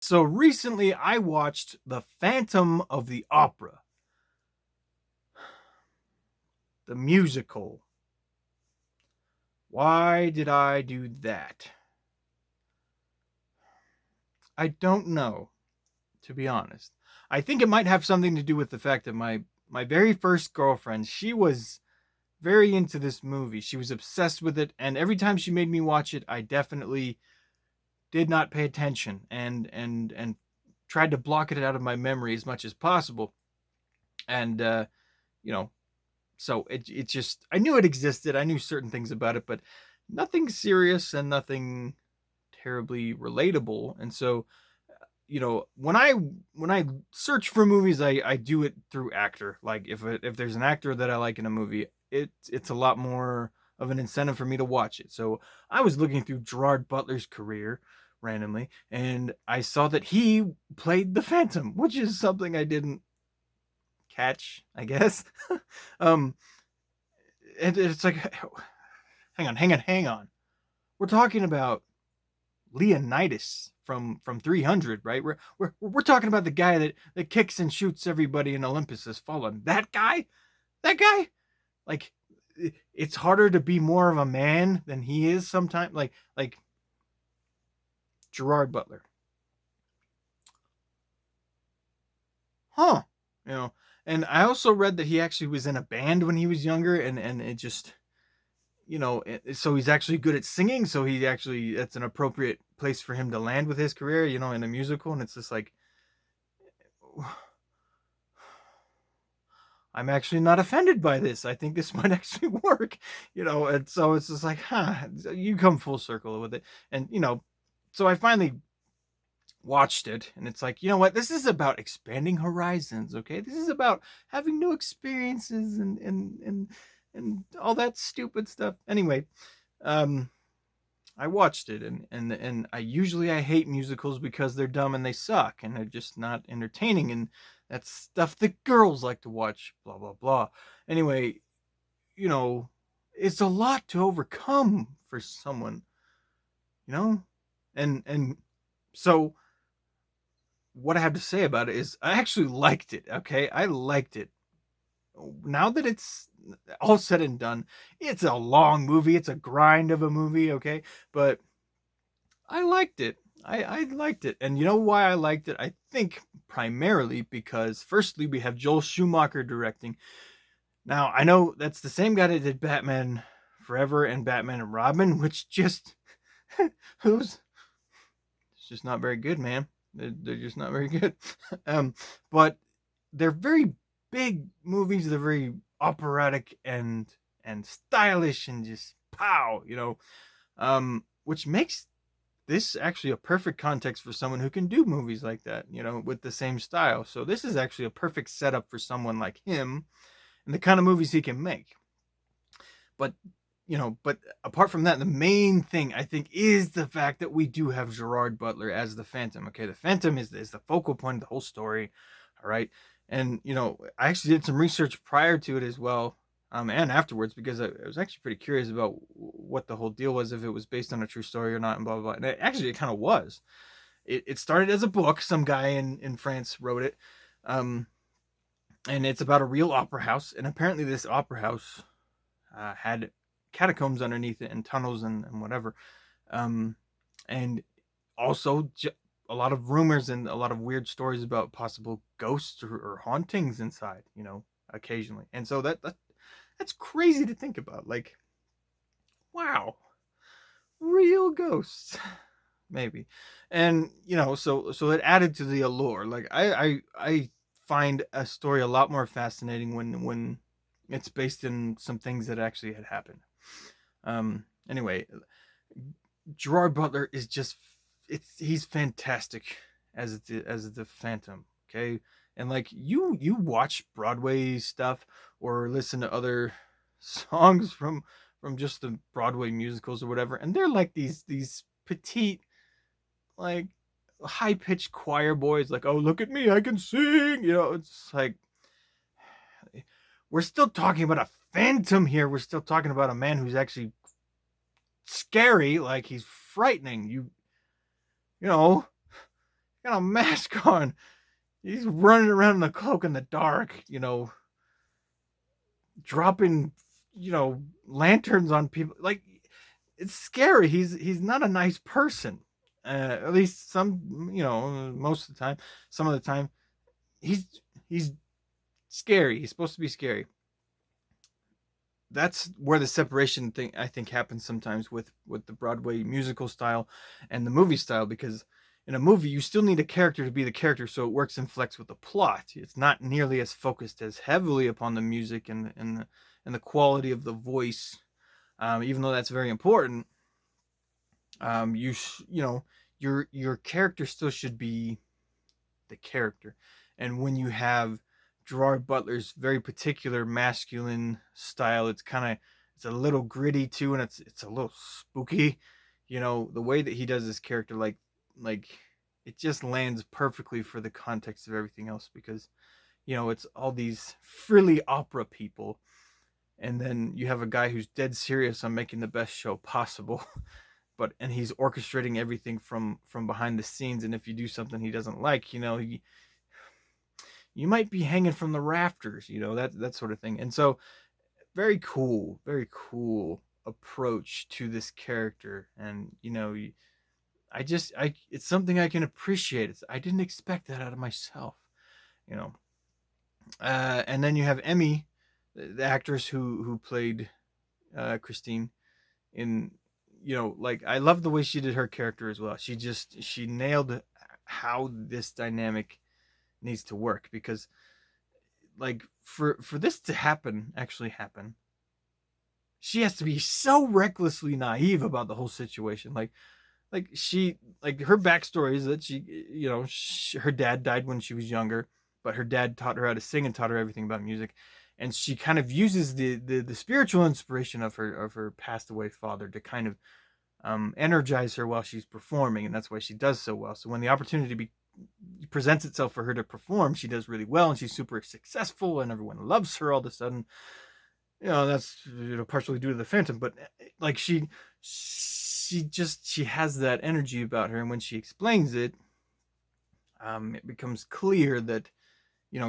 So recently I watched The Phantom of the Opera, the musical. Why did I do that? I don't know, to be honest. I think it might have something to do with the fact that my very first girlfriend, she was very into this movie. She was obsessed with it, and every time she made me watch it, I definitely did not pay attention and tried to block it out of my memory as much as possible. And you know, so it just, I knew it existed. I knew certain things about it, but nothing serious and nothing terribly relatable. And so, when I search for movies, I do it through actor. Like if there's an actor that I like in a movie, it's a lot more of an incentive for me to watch it. So I was looking through Gerard Butler's career randomly, and I saw that he played the Phantom, which is something I didn't catch, I guess. um, and it's like, hang on. We're talking about Leonidas from 300, right? We're talking about the guy that kicks and shoots everybody in Olympus Has Fallen. That guy, like, it's harder to be more of a man than he is sometimes. Like Gerard Butler, huh? You know, and I also read that he actually was in a band when he was younger, and it just, so he's actually good at singing. So he actually, that's an appropriate place for him to land with his career, in a musical. And it's just like, I'm actually not offended by this. I think this might actually work, And so it's just like, you come full circle with it. And, so I finally watched it, and it's like, you know what? This is about expanding horizons, okay? This is about having new experiences and all that stupid stuff. Anyway, um, I watched it, and I hate musicals because they're dumb and they suck and they're just not entertaining, and that's stuff that girls like to watch. Blah blah blah. Anyway, you know, it's a lot to overcome for someone, and so what I have to say about it is I actually liked it. Okay, I liked it. Now that it's all said and done, it's a long movie. It's a grind of a movie. Okay, but I liked it. I liked it. And you know why I liked it? I think primarily because, firstly, we have Joel Schumacher directing. Now, I know that's the same guy that did Batman Forever and Batman and Robin, which just, who's, it's just not very good, man. They're just not very good. um, but they're very big movies. They're very operatic and stylish and just pow, which makes this actually a perfect context for someone who can do movies like that, with the same style. So this is actually a perfect setup for someone like him and the kind of movies he can make. But but apart from that, the main thing I think is the fact that we do have Gerard Butler as the Phantom. Okay, the Phantom is the focal point of the whole story. All right, and I actually did some research prior to it as well, and afterwards, because I was actually pretty curious about what the whole deal was, if it was based on a true story or not, and blah blah blah. And it kind of was. It started as a book. Some guy in France wrote it, um, and it's about a real opera house. And apparently, this opera house had catacombs underneath it and tunnels and whatever. Um, and also a lot of rumors and a lot of weird stories about possible ghosts or hauntings inside, occasionally. And so that's crazy to think about. Like, wow, real ghosts, maybe. And so it added to the allure. Like I find a story a lot more fascinating when it's based in some things that actually had happened. Anyway, Gerard Butler is just, he's fantastic as the Phantom. Okay, and like you watch Broadway stuff or listen to other songs from just the Broadway musicals or whatever, and they're like these petite, like, high pitched choir boys, like, oh, look at me, I can sing. It's like, we're still talking about a phantom here. We're still talking about a man who's actually scary, like he's frightening. You know, got a mask on. He's running around in a cloak in the dark, dropping, lanterns on people. Like, it's scary. He's not a nice person. At least most of the time. Some of the time, he's he's scary. He's supposed to be scary. That's where the separation thing I think happens sometimes with the Broadway musical style and the movie style, because in a movie you still need a character to be the character, so it works and flex with the plot. It's not nearly as focused as heavily upon the music and the quality of the voice, even though that's very important. Your character still should be the character, and when you have Gerard Butler's very particular masculine style, it's a little gritty too, and it's a little spooky. The way that he does this character, like it just lands perfectly for the context of everything else, because it's all these frilly opera people, and then you have a guy who's dead serious on making the best show possible. And he's orchestrating everything from behind the scenes, and if you do something he doesn't like, you might be hanging from the rafters, that sort of thing. And so, very cool approach to this character. And I it's something I can appreciate. I didn't expect that out of myself, you know. And then you have Emmy, the actress who played Christine in, like, I love the way she did her character as well. She nailed how this dynamic needs to work, because like for this to actually happen, she has to be so recklessly naive about the whole situation. Like her backstory is that her dad died when she was younger, but her dad taught her how to sing and taught her everything about music, and she kind of uses the spiritual inspiration of her passed away father to kind of energize her while she's performing, and that's why she does so well. So when the opportunity presents itself for her to perform, she does really well, and she's super successful, and everyone loves her all of a sudden. That's partially due to the Phantom, but like she has that energy about her, and when she explains it, it becomes clear that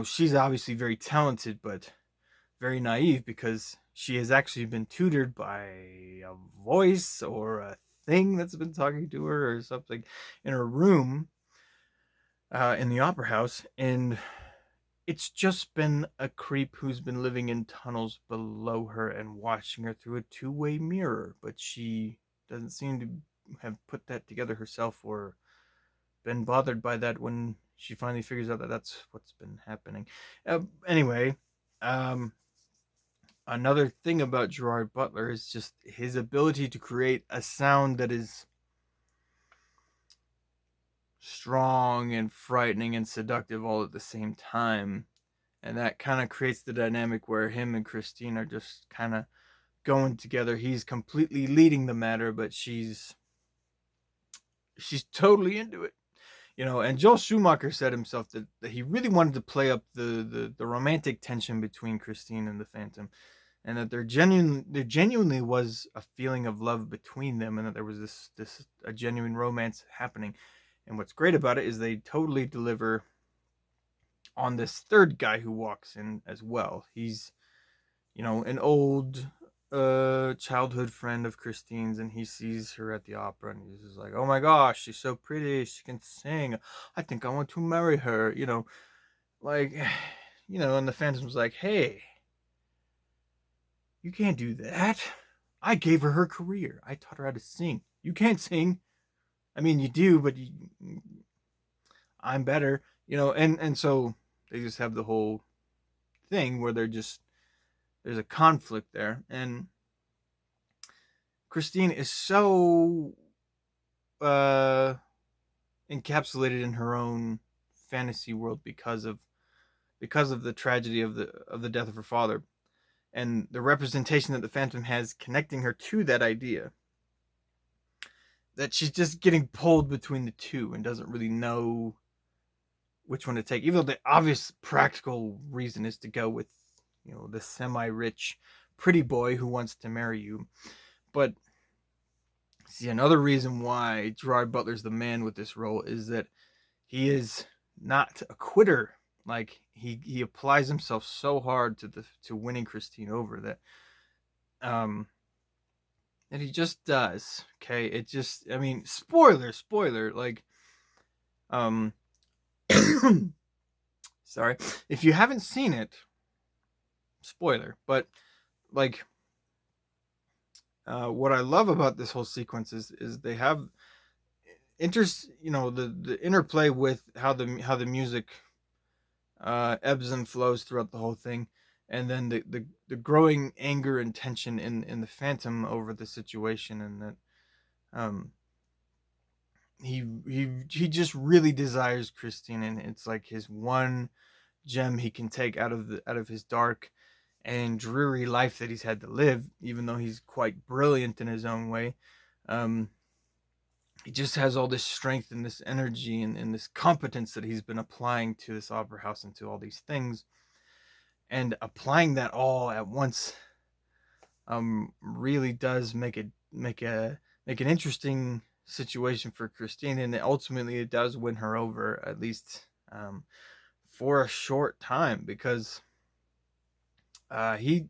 she's obviously very talented, but very naive, because she has actually been tutored by a voice or a thing that's been talking to her or something in her room in the opera house, and it's just been a creep who's been living in tunnels below her and watching her through a two-way mirror, but she doesn't seem to have put that together herself or been bothered by that when she finally figures out that that's what's been happening. Anyway, another thing about Gerard Butler is just his ability to create a sound that is strong and frightening and seductive all at the same time. And that kind of creates the dynamic where him and Christine are just kind of going together. He's completely leading the matter, but she's totally into it. And Joel Schumacher said himself that he really wanted to play up the romantic tension between Christine and the Phantom, and that there genuinely was a feeling of love between them, and that there was this a genuine romance happening. And what's great about it is they totally deliver on this third guy who walks in as well. He's an old childhood friend of Christine's, and he sees her at the opera, and he's just like, oh my gosh, she's so pretty, she can sing, I think I want to marry her. Like, and the Phantom's like, hey, you can't do that. I gave her career. I taught her how to sing. You can't sing. I mean, you do, but I'm better. And so they just have the whole thing where there's a conflict there, and Christine is so encapsulated in her own fantasy world because of the tragedy of the death of her father, and the representation that the Phantom has connecting her to that idea, that she's just getting pulled between the two and doesn't really know which one to take, even though the obvious practical reason is to go with the semi-rich pretty boy who wants to marry you. But see, another reason why Gerard Butler's the man with this role is that he is not a quitter. Like he applies himself so hard to winning Christine over um that he just does. Okay, it just, I mean, spoiler, like um sorry if you haven't seen it, spoiler, but like what I love about this whole sequence is they have the interplay with how the music ebbs and flows throughout the whole thing, and then the growing anger and tension in the Phantom over the situation, and that um he just really desires Christine, and it's like his one gem he can take out of his dark and dreary life that he's had to live, even though he's quite brilliant in his own way. um he just has all this strength and this energy and this competence that he's been applying to this opera house and to all these things, and applying that all at once really does make an interesting situation for Christine, and ultimately it does win her over, at least for a short time, because he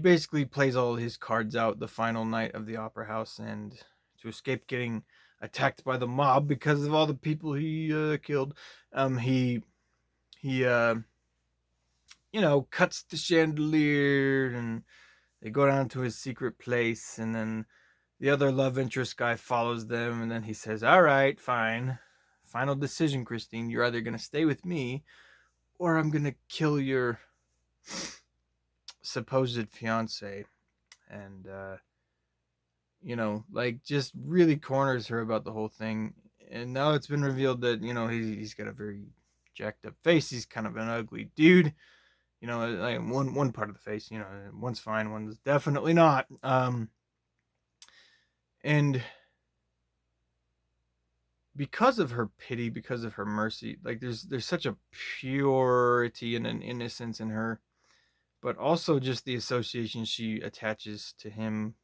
basically plays all his cards out the final night of the opera house, and to escape getting attacked by the mob because of all the people he killed, he cuts the chandelier, and they go down to his secret place, and then the other love interest guy follows them, and then he says, "All right, fine. Final decision, Christine. You're either going to stay with me, or I'm going to kill your supposed fiance." And, like, just really corners her about the whole thing. And now it's been revealed that, he's got a very jacked up face. He's kind of an ugly dude. Like one part of the face, one's fine, one's definitely not. And because of her pity, because of her mercy, like there's such a purity and an innocence in her, but also just the association she attaches to him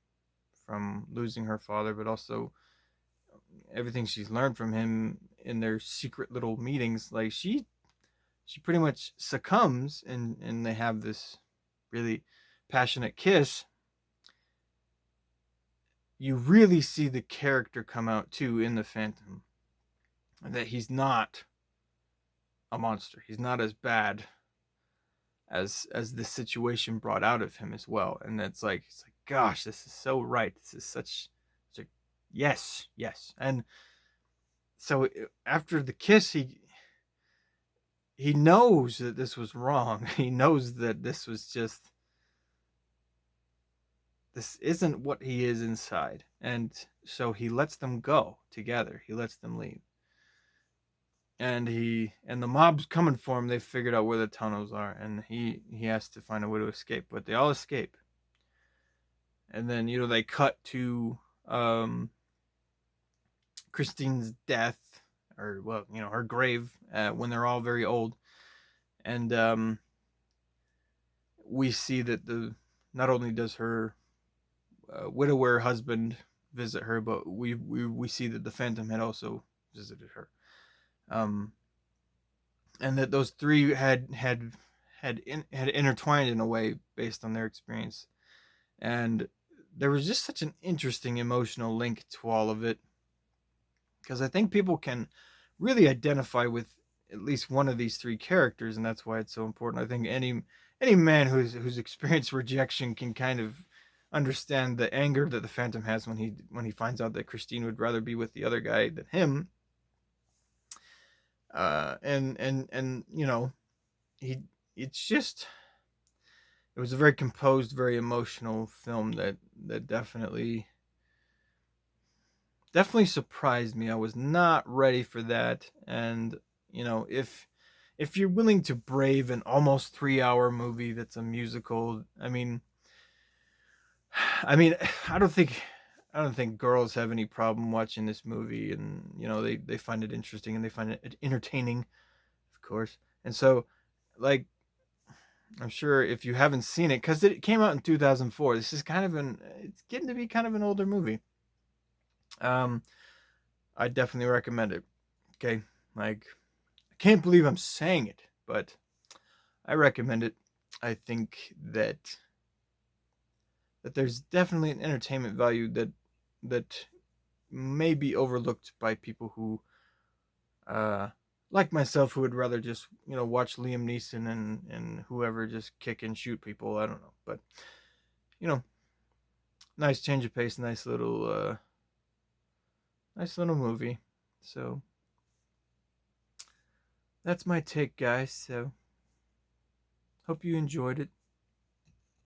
from losing her father, but also everything she's learned from him in their secret little meetings. Like she pretty much succumbs, and they have this really passionate kiss. You really see the character come out too in the Phantom, that he's not a monster. He's not as bad as the situation brought out of him as well. And it's like gosh, this is so right. This is such a yes. And so after the kiss, he knows that this was wrong. He knows that this isn't what he is inside. And so he lets them go together. He lets them leave. And the mob's coming for him. They figured out where the tunnels are, and he has to find a way to escape. But they all escape. And then, they cut to Christine's death, or, well, her grave, when they're all very old. And we see that not only does her widower husband visit her, but we see that the Phantom had also visited her, and that those three had intertwined in a way based on their experience. And there was just such an interesting emotional link to all of it, because I think people can really identify with at least one of these three characters, and that's why it's so important. I think any man who's experienced rejection can kind of understand the anger that the Phantom has when he finds out that Christine would rather be with the other guy than him. And it was a very composed, very emotional film that definitely surprised me. I was not ready for that. And if you're willing to brave an almost 3-hour movie that's a musical, I mean, I don't think girls have any problem watching this movie, and they find it interesting, and they find it entertaining, of course. And so, like, I'm sure if you haven't seen it, because it came out in 2004, this is it's getting to be kind of an older movie. I definitely recommend it. Okay, like, can't believe I'm saying it, but I recommend it. I think that there's definitely an entertainment value that may be overlooked by people who uh like myself, who would rather just watch Liam Neeson and whoever just kick and shoot people. I don't know, but you know, nice change of pace, nice little movie. So that's my take, guys. So hope you enjoyed it.